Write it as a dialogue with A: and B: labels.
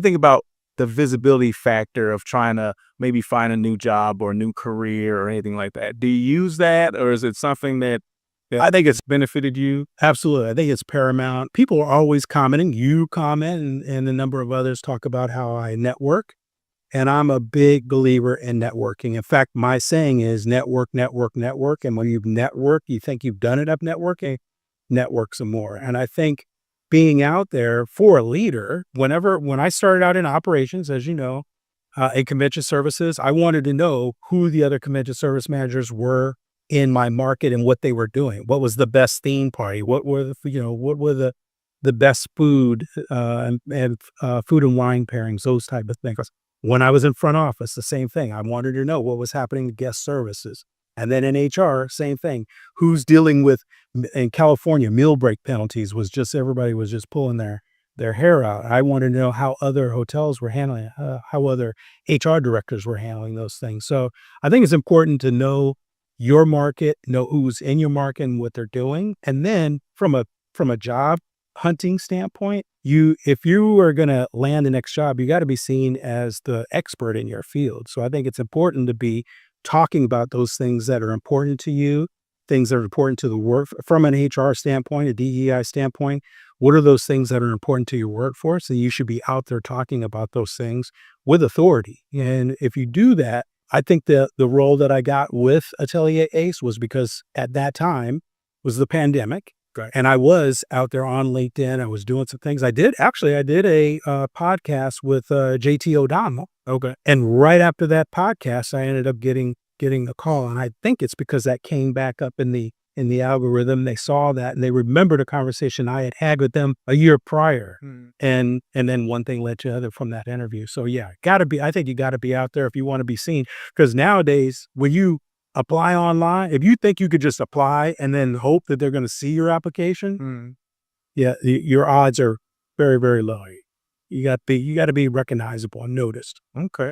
A: Think about the visibility factor of trying to maybe find a new job or a new career or anything like that. Do you use that, or is it something that I think it's benefited you?
B: Absolutely. I think it's paramount. People are always commenting. You comment, and a number of others talk about how I network. And I'm a big believer in networking. In fact, my saying is network, network, network. And when you network, you think you've done enough networking, network some more. And I think being out there for a leader, when I started out in operations, as you know, in convention services, I wanted to know who the other convention service managers were in my market and what they were doing. What was the best theme party? What were the best food and food and wine pairings, those type of things. When I was in front office, the same thing. I wanted to know what was happening to guest services. And then in HR, same thing. Who's dealing with, in California, meal break penalties was just, everybody was just pulling their hair out. I wanted to know how other hotels were handling it, how other HR directors were handling those things. So I think it's important to know your market, know who's in your market and what they're doing. And then from a job hunting standpoint, if you are going to land the next job, you got to be seen as the expert in your field. So I think it's important to be talking about those things that are important to you, things that are important to the work from an HR standpoint, a DEI standpoint. What are those things that are important to your workforce? And you should be out there talking about those things with authority. And if you do that, I think the role that I got with Atelier Ace was because at that time was the pandemic.
A: Right.
B: And I was out there on LinkedIn. I was doing some things. I did a podcast with JT O'Donnell.
A: Okay.
B: And right after that podcast, I ended up getting a call. And I think it's because that came back up in the algorithm. They saw that and they remembered a conversation I had with them a year prior. And then one thing led to another from that interview. So yeah, I think you gotta be out there if you want to be seen. Because nowadays, when you apply online, if you think you could just apply and then hope that they're going to see your application, yeah, your odds are very, very low. You got to be recognizable and noticed.
A: Okay.